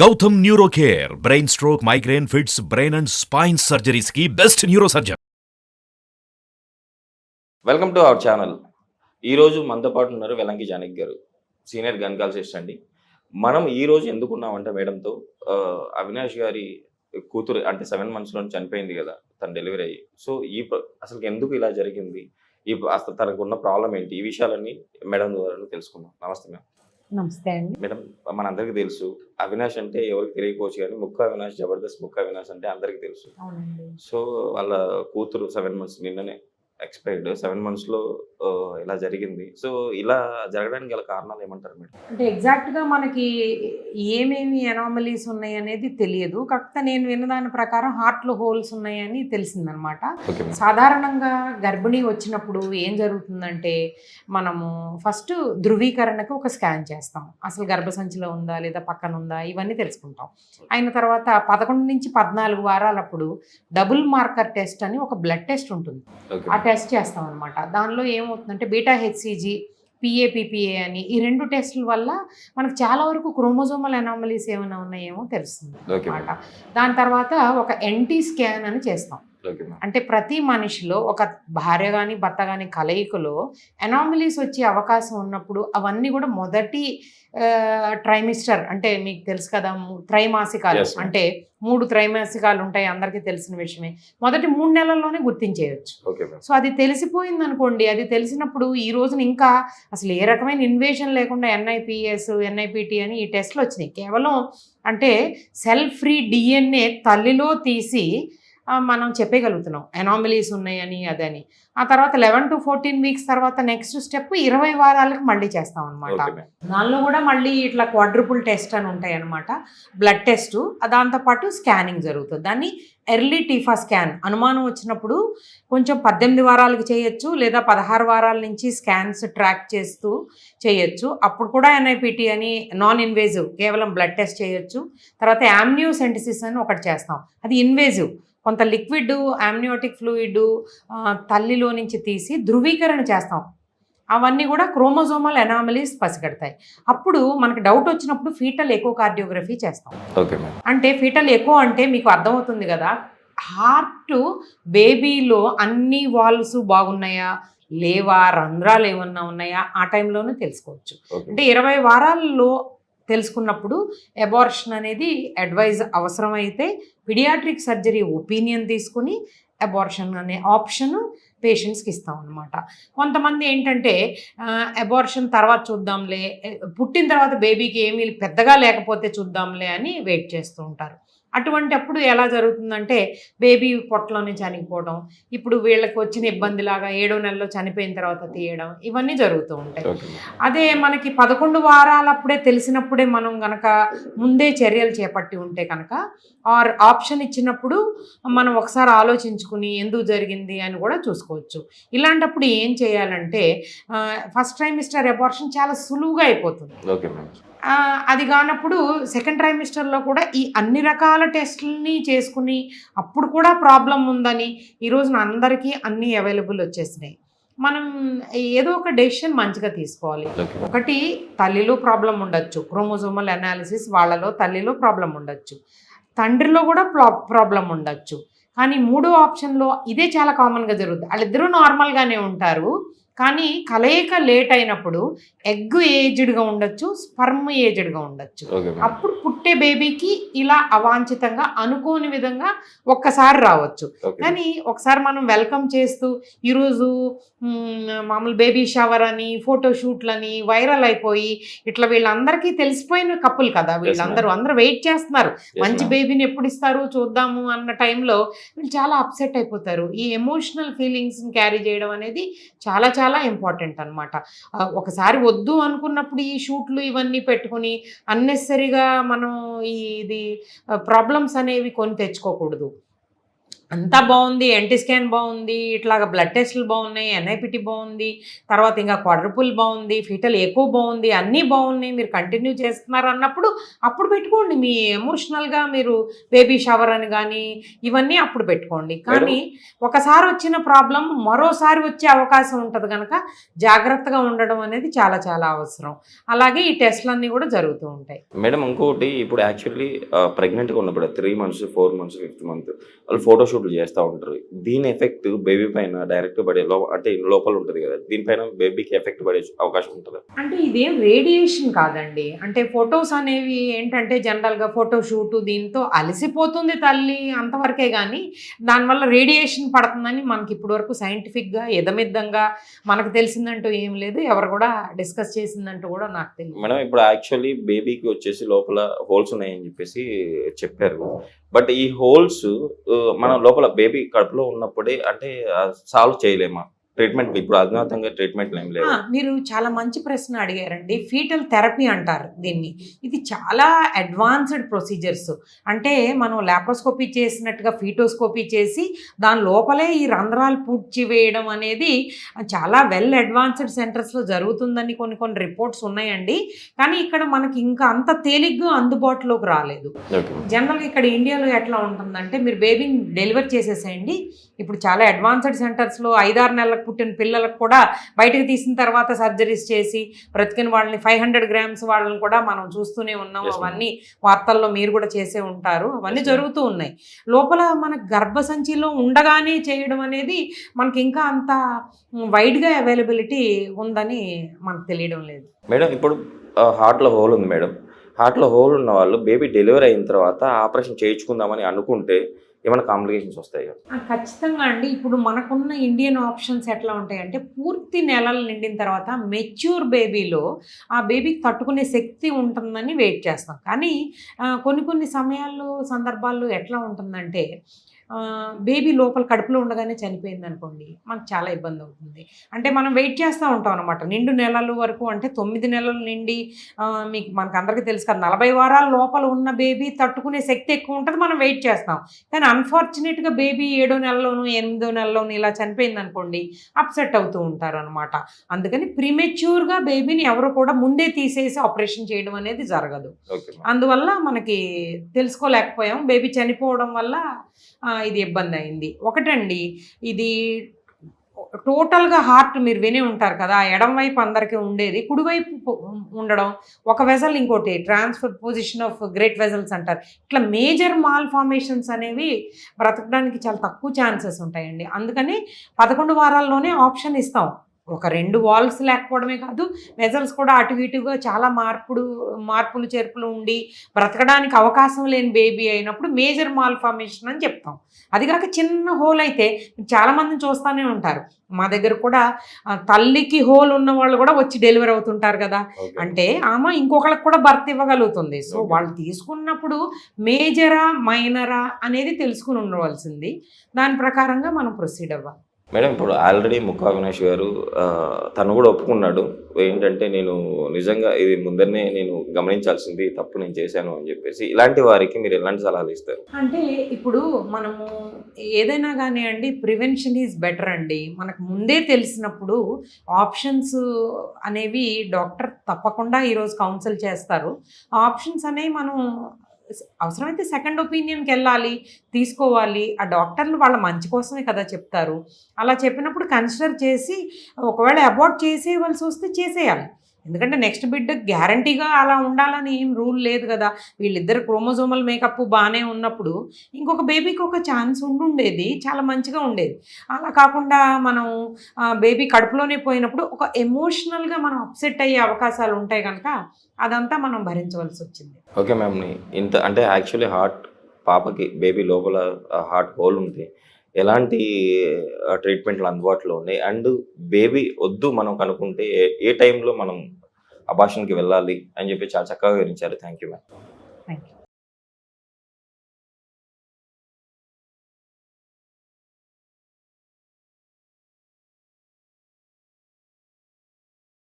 Gautam neuro care brain stroke migraine fits brain and spine surgeries కి best neuro surgeon. Welcome to our channel. ఈరోజు మనతో పాటు ఉన్నారు వెలంకి జానకి గారు, సీనియర్ గైనకాలజిస్ట్ అండి. మనం ఈరోజు ఎందుకున్నామంటే మేడంతో అవినాష్ గారి కూతురు అంటే 7 monthsలో చనిపోయింది కదా తన డెలివరీ అయ్యి. సో అసలు ఎందుకు ఇలా జరిగింది, అసలు తనకు ఉన్న ప్రాబ్లం ఏంటి, ఈ విషయాలన్నీ మేడం ద్వారా తెలుసుకుందాం. నమస్తే మేడం. నమస్తే అండి. మేడం, మనందరికీ తెలుసు అవినాష్ అంటే ఎవరికి తెలియకపోవచ్చు కానీ ముక్కు అవినాష్, జబర్దస్త్ ముక్కు అవినాష్ అంటే అందరికీ తెలుసు. సో వాళ్ళ కూతురు 7 months నిన్ననే ఎక్స్పైర్డ్. 7 monthsలో ఇలా జరిగింది. సో ఇలా జరగడానికి గల కారణాలు ఏమంటారు మేడం? అంటే ఎగ్జాక్ట్గా మనకి ఏమేమి ఎనామలీస్ ఉన్నాయి అనేది తెలియదు. కాకపోతే నేను విన్నదాని ప్రకారం హార్ట్లో హోల్స్ ఉన్నాయని తెలిసిందనమాట. సాధారణంగా గర్భిణీ వచ్చినప్పుడు ఏం జరుగుతుందంటే మనము ఫస్ట్ ధృవీకరణకు ఒక స్కాన్ చేస్తాం. అసలు గర్భసంచిలో ఉందా లేదా పక్కన ఉందా ఇవన్నీ తెలుసుకుంటాం. అయిన తర్వాత 11 నుంచి 14 వారాలప్పుడు డబుల్ మార్కర్ టెస్ట్ అని ఒక బ్లడ్ టెస్ట్ ఉంటుంది. ఆ టెస్ట్ చేస్తాం అనమాట. దానిలో ఏమవుతుందంటే బీటా హెచ్సిజీ, పిఏపిపిఏ అని ఈ 2 టెస్టుల వల్ల మనకు చాలా వరకు క్రోమోజోమల్ ఎనామలీస్ ఏమైనా ఉన్నాయేమో తెలుస్తుంది అనమాట. దాని తర్వాత ఒక ఎన్టీ స్కాన్ అని చేస్తాం. అంటే ప్రతి మనిషిలో ఒక భార్య కానీ భర్త కానీ కలయికలో ఎనామలీస్ వచ్చే అవకాశం ఉన్నప్పుడు అవన్నీ కూడా మొదటి ట్రైమిస్టర్ అంటే మీకు తెలుసు కదా, త్రైమాసికాలు అంటే 3 త్రైమాసికాలు ఉంటాయి, అందరికీ తెలిసిన విషయమే. మొదటి 3 నెలల్లోనే గుర్తించేయచ్చు. సో అది తెలిసిపోయింది అనుకోండి. అది తెలిసినప్పుడు ఈ రోజున ఇంకా అసలు ఏ రకమైన ఇన్వేషన్ లేకుండా NIPS, NIPT అని ఈ టెస్ట్లు వచ్చినాయి. కేవలం అంటే సెల్ ఫ్రీ DNA తల్లిలో తీసి మనం చెప్పగలుగుతున్నాం ఎనామలీస్ ఉన్నాయని అదని. ఆ తర్వాత 11 to 14 weeks తర్వాత నెక్స్ట్ స్టెప్ 20 వారాలకు మళ్ళీ చేస్తాం అనమాట. దానిలో కూడా మళ్ళీ ఇట్లా క్వాడ్రుపుల్ టెస్ట్ అని ఉంటాయి అనమాట, బ్లడ్ టెస్ట్. దాంతోపాటు స్కానింగ్ జరుగుతుంది. దాన్ని ఎర్లీ టీఫా స్కాన్. అనుమానం వచ్చినప్పుడు కొంచెం 18 వారాలకు చేయొచ్చు, లేదా 16 వారాల నుంచి స్కాన్స్ ట్రాక్ చేస్తూ చేయొచ్చు. అప్పుడు కూడా NIPT అని నాన్ ఇన్వేజివ్ కేవలం బ్లడ్ టెస్ట్ చేయొచ్చు. తర్వాత యామ్నియోసెంటసిస్ అని ఒకటి చేస్తాం, అది ఇన్వేజివ్. కొంత లిక్విడ్ యామ్నియోటిక్ ఫ్లూయిడ్ తల్లిలో నుంచి తీసి ధృవీకరణ చేస్తాం. అవన్నీ కూడా క్రోమోజోమల్ ఎనామలీస్ పసిగడతాయి. అప్పుడు మనకు డౌట్ వచ్చినప్పుడు ఫీటల్ ఎకోకార్డియోగ్రఫీ చేస్తాం. అంటే ఫీటల్ ఎకో అంటే మీకు అర్థమవుతుంది కదా, హార్ట్ బేబీలో అన్ని వాల్వ్స్ బాగున్నాయా లేవా, రంధ్రాలు ఏమన్నా ఉన్నాయా ఆ టైంలోనే తెలుసుకోవచ్చు. అంటే 20 వారాల్లో తెలుసుకున్నప్పుడు అబార్షన్ అనేది అడ్వైజ్ అవసరమైతే పిడియాట్రిక్ సర్జరీ ఒపీనియన్ తీసుకుని అబార్షన్ అనే ఆప్షన్ పేషెంట్స్కి ఇస్తాం అనమాట. కొంతమంది ఏంటంటే అబార్షన్ తర్వాత చూద్దాంలే, పుట్టిన తర్వాత బేబీకి ఏమీ పెద్దగా లేకపోతే చూద్దాంలే అని వెయిట్ చేస్తూ ఉంటారు. అటువంటి అప్పుడు ఎలా జరుగుతుందంటే బేబీ పొట్టలోనే చనిపోవడం, ఇప్పుడు వీళ్ళకి వచ్చిన ఇబ్బందిలాగా 7వ నెలలో చనిపోయిన తర్వాత తీయడం, ఇవన్నీ జరుగుతూ ఉంటాయి. అదే మనకి 11 వారాలప్పుడే తెలిసినప్పుడే మనం కనుక ముందే చర్యలు చేపట్టి ఉంటే కనుక ఆర్ ఆప్షన్ ఇచ్చినప్పుడు మనం ఒకసారి ఆలోచించుకుని ఎందుకు జరిగింది అని కూడా చూసుకోవచ్చు. ఇలాంటప్పుడు ఏం చేయాలంటే ఫస్ట్ ట్రైమిస్టర్ అబార్షన్ చాలా సులువుగా అయిపోతుంది. అది కానప్పుడు సెకండ్ ట్రైమిస్టర్లో కూడా ఈ అన్ని రకాల టెస్టులని చేసుకుని అప్పుడు కూడా ప్రాబ్లం ఉందని ఈ రోజున అందరికీ అన్నీ అవైలబుల్ వచ్చేసినాయి. మనం ఏదో ఒక డెసిషన్ మంచిగా తీసుకోవాలి. ఒకటి తల్లిలో ప్రాబ్లం ఉండొచ్చు, క్రోమోజోమల్ అనాలిసిస్ వాళ్ళలో తల్లిలో ప్రాబ్లం ఉండొచ్చు, తండ్రిలో కూడా ప్రాబ్లం ఉండొచ్చు. కానీ 3వ ఆప్షన్లో ఇదే చాలా కామన్గా జరుగుతుంది. వాళ్ళిద్దరూ నార్మల్గానే ఉంటారు, కానీ కలయిక లేట్ అయినప్పుడు ఎగ్ ఏజ్డ్గా ఉండొచ్చు, స్పర్మ్ ఏజ్డ్గా ఉండొచ్చు. అప్పుడు పుట్టే బేబీకి ఇలా అవాంఛితంగా అనుకోని విధంగా ఒక్కసారి రావచ్చు. కానీ ఒకసారి మనం వెల్కమ్ చేస్తూ ఈరోజు మామూలు బేబీ షవర్ అని ఫోటోషూట్లని వైరల్ అయిపోయి ఇట్లా వీళ్ళందరికీ తెలిసిపోయిన కప్పులు కదా అందరూ వెయిట్ చేస్తున్నారు, మంచి బేబీని ఎప్పుడు ఇస్తారు చూద్దాము అన్న టైంలో వీళ్ళు చాలా అప్సెట్ అయిపోతారు. ఈ ఎమోషనల్ ఫీలింగ్స్ని క్యారీ చేయడం అనేది చాలా చాలా ఇంపార్టెంట్ అనమాట. ఒకసారి వద్దు అనుకున్నప్పుడు ఈ షూట్లు ఇవన్నీ పెట్టుకుని అన్నెసరీగా మనం ఇది ప్రాబ్లమ్స్ అనేవి కొని తెచ్చుకోకూడదు. అంతా బాగుంది, ఎన్టీ స్కాన్ బాగుంది, ఇట్లాగ బ్లడ్ టెస్టులు బాగున్నాయి, ఎన్ఐపిటి బాగుంది, తర్వాత ఇంకా క్వాడ్రపుల్ బాగుంది, ఫీటల్ ఎక్కువ బాగుంది, అన్నీ బాగున్నాయి, మీరు కంటిన్యూ చేస్తున్నారు అన్నప్పుడు అప్పుడు పెట్టుకోండి. మీ ఎమోషనల్గా మీరు బేబీ షవర్ అని కానీ ఇవన్నీ అప్పుడు పెట్టుకోండి. కానీ ఒకసారి వచ్చిన ప్రాబ్లం మరోసారి వచ్చే అవకాశం ఉంటుంది కనుక జాగ్రత్తగా ఉండడం అనేది చాలా చాలా అవసరం. అలాగే ఈ టెస్టులన్నీ కూడా జరుగుతూ ఉంటాయి. మేడం ఇంకోటి, ఇప్పుడు యాక్చువల్లీ ప్రెగ్నెంట్గా ఉన్నప్పుడు 3 months 4 months 5th month వాళ్ళు ఫోటోషూట్లు చేస్తూ ఉంటారు. దీని ఎఫెక్ట్ బేబీ పైన డైరెక్ట్ పడే అంటే లోపల ఉంటుంది కదా, దీనిపైన బేబీకి ఎఫెక్ట్ పడే అవకాశం ఉంటుంది. అంటే ఇదేం రేడియేషన్ కాదండి. అంటే ఫొటోస్ అనేవి ఏంటంటే జనరల్గా ఫోటోషూట్ దీంతో అలసిపోతుంది తల్లి అంతవరకే, కానీ దానివల్ల రేడియేషన్ పడుతుందని మనకి ఇప్పటివరకు సైంటిఫిక్గా ఎదమిద్దంగా మనకు తెలిసిందంటూ ఏం లేదు. ఎవరు కూడా డిస్కస్ చేసిందంటూ కూడా నాకు తెలియదు. మేడం ఇప్పుడు యాక్చువల్లీ బేబీకి వచ్చేసి లోపల హోల్స్ ఉన్నాయని చెప్పేసి చెప్పారు. బట్ ఈ హోల్స్ మన లోపల బేబీ కడుపులో ఉన్నప్పుడే అంటే సాల్వ్ చేయలేమా? ట్రీట్మెంట్ ఇప్పుడు అధునాతంగా ట్రీట్మెంట్లు ఏం లేవు. మీరు చాలా మంచి ప్రశ్న అడిగారండి. ఫీటల్ థెరపీ అంటారు దీన్ని. ఇది చాలా అడ్వాన్స్డ్ ప్రొసీజర్స్. అంటే మనం లాప్రోస్కోపీ చేసినట్టుగా ఫీటోస్కోపీ చేసి దాని లోపలే ఈ రంధ్రాలు పూడ్చి వేయడం అనేది చాలా వెల్ అడ్వాన్స్డ్ సెంటర్స్లో జరుగుతుందని కొన్ని రిపోర్ట్స్ ఉన్నాయండి. కానీ ఇక్కడ మనకి ఇంకా అంత తేలిగ్గా అందుబాటులోకి రాలేదు. జనరల్గా ఇక్కడ ఇండియాలో ఎట్లా ఉంటుందంటే మీరు బేబీని డెలివర్ చేసేసేయండి. ఇప్పుడు చాలా అడ్వాన్స్డ్ సెంటర్స్లో 5-6 నెలలకు పుట్టిన పిల్లలకు కూడా బయటకు తీసిన తర్వాత సర్జరీస్ చేసి బ్రతికిన వాళ్ళని 500 grams వాళ్ళని కూడా మనం చూస్తూనే ఉన్నాం. అవన్నీ వార్తల్లో మీరు కూడా చేసే ఉంటారు. అవన్నీ జరుగుతూ ఉన్నాయి. లోపల మన గర్భసంచిలో ఉండగానే చేయడం అనేది మనకి ఇంకా అంత వైడ్గా అవైలబిలిటీ ఉందని మనకు తెలియడం లేదు. మేడం ఇప్పుడు హార్ట్లో హోల్ ఉంది మేడం. హార్ట్లో హోల్ ఉన్న వాళ్ళు బేబీ డెలివరీ అయిన తర్వాత ఆపరేషన్ చేయించుకుందామని అనుకుంటే ఏమైనా కాంప్లికేషన్స్ వస్తాయి? ఖచ్చితంగా అండి. ఇప్పుడు మనకున్న ఇండియన్ ఆప్షన్స్ ఎట్లా ఉంటాయంటే పూర్తి నెలలు నిండిన తర్వాత మెచ్యూర్ బేబీలో ఆ బేబీకి తట్టుకునే శక్తి ఉంటుందని వెయిట్ చేస్తాం. కానీ కొన్ని సమయాల్లో సందర్భాల్లో ఎట్లా ఉంటుందంటే బేబీ లోపల కడుపులో ఉండగానే చనిపోయింది అనుకోండి, మనకు చాలా ఇబ్బంది అవుతుంది. అంటే మనం వెయిట్ చేస్తూ ఉంటాం అనమాట. నిండు నెలల వరకు అంటే 9 నెలలు నిండి మనకు అందరికీ తెలుసు కదా, 40 వారాల లోపల ఉన్న బేబీ తట్టుకునే శక్తి ఎక్కువ ఉంటుంది, మనం వెయిట్ చేస్తాం. కానీ అన్ఫార్చునేట్గా బేబీ 7వ నెలలోనూ 8వ నెలలోనూ ఇలా చనిపోయింది అనుకోండి, అప్సెట్ అవుతూ ఉంటారు అనమాట. అందుకని ప్రీమెచ్యూర్గా బేబీని ఎవరు కూడా ముందే తీసేసి ఆపరేషన్ చేయడం అనేది జరగదు. అందువల్ల మనకి తెలుసుకోలేకపోయాం. బేబీ చనిపోవడం వల్ల ఇది ఇబ్బంది అయింది. ఒకటండి, ఇది టోటల్గా హార్ట్ మీరు వినే ఉంటారు కదా, ఎడం వైపు అందరికీ ఉండేది, కుడివైపు ఉండడం, ఒక వెజల్ ఇంకోటి transfer position of great vessels అంటారు. ఇట్లా మేజర్ మాల్ ఫార్మేషన్స్ అనేవి బ్రతకడానికి చాలా తక్కువ ఛాన్సెస్ ఉంటాయండి. అందుకని 11 వారాల్లోనే ఆప్షన్ ఇస్తాం. ఒక 2 వాల్వ్స్ లేకపోవడమే కాదు, వెజల్స్ కూడా అటు ఇటుగా చాలా మార్పులు చేర్పులు ఉండి బ్రతకడానికి అవకాశం లేని బేబీ అయినప్పుడు మేజర్ మాల్ ఫార్మేషన్ అని చెప్తాం. అది కాక చిన్న హోల్ అయితే చాలామందిని చూస్తూనే ఉంటారు. మా దగ్గర కూడా తల్లికి హోల్ ఉన్న వాళ్ళు కూడా వచ్చి డెలివరీ అవుతుంటారు కదా, అంటే ఆమె ఇంకొకళ్ళకి కూడా బర్త్ ఇవ్వగలుగుతుంది. సో వాళ్ళు తీసుకున్నప్పుడు మేజరా మైనరా అనేది తెలుసుకుని ఉండవలసింది. దాని ప్రకారంగా మనం ప్రొసీడ్ అవ్వాలి. మేడం ఇప్పుడు ఆల్రెడీ ముక్కా అవినాష్ గారు తను కూడా ఒప్పుకున్నాడు ఏంటంటే, నేను నిజంగా ఇది ముందరనే నేను గమనించాల్సింది తప్పు నేను చేశాను అని చెప్పేసి. ఇలాంటి వారికి మీరు ఎలాంటి సలహాలు ఇస్తారు? అంటే ఇప్పుడు మనము ఏదైనా కానీ అండి, ప్రివెన్షన్ ఈజ్ బెటర్ అండి. మనకు ముందే తెలిసినప్పుడు ఆప్షన్స్ అనేవి డాక్టర్ తప్పకుండా ఈరోజు కౌన్సిల్ చేస్తారు. ఆప్షన్స్ అనేవి మనం అవసరమైతే సెకండ్ ఒపీనియన్కి వెళ్ళాలి, తీసుకోవాలి. ఆ డాక్టర్లు వాళ్ళ మంచి కోసమే కదా చెప్తారు. అలా చెప్పినప్పుడు కన్సిడర్ చేసి ఒకవేళ అబార్ట్ చేసేయవలసి వస్తే చేసేయాలి. ఎందుకంటే నెక్స్ట్ బిడ్డ గ్యారంటీగా అలా ఉండాలని ఏం రూల్ లేదు కదా. వీళ్ళిద్దరు క్రోమోజోమల్ మేకప్ బాగానే ఉన్నప్పుడు ఇంకొక బేబీకి ఒక ఛాన్స్ ఉండేది, చాలా మంచిగా ఉండేది. అలా కాకుండా మనం బేబీ కడుపులోనే పోయినప్పుడు ఒక ఎమోషనల్గా మనం అప్సెట్ అయ్యే అవకాశాలు ఉంటాయి కనుక అదంతా మనం భరించవలసి వచ్చింది. ఓకే మ్యామ్, ఇంత అంటే యాక్చువల్లీ హార్ట్ పాపకి బేబీ లోపల హార్ట్ హోల్ ఉంది, ఎలాంటి ట్రీట్మెంట్లు అందుబాటులో ఉన్నాయి, అండ్ బేబీ వద్దు మనం కనుక్కుంటే ఏ టైంలో మనం అబార్షన్కి వెళ్ళాలి అని చెప్పి చాలా చక్కగా వివరించారు. Thank you ma'am. Thank you.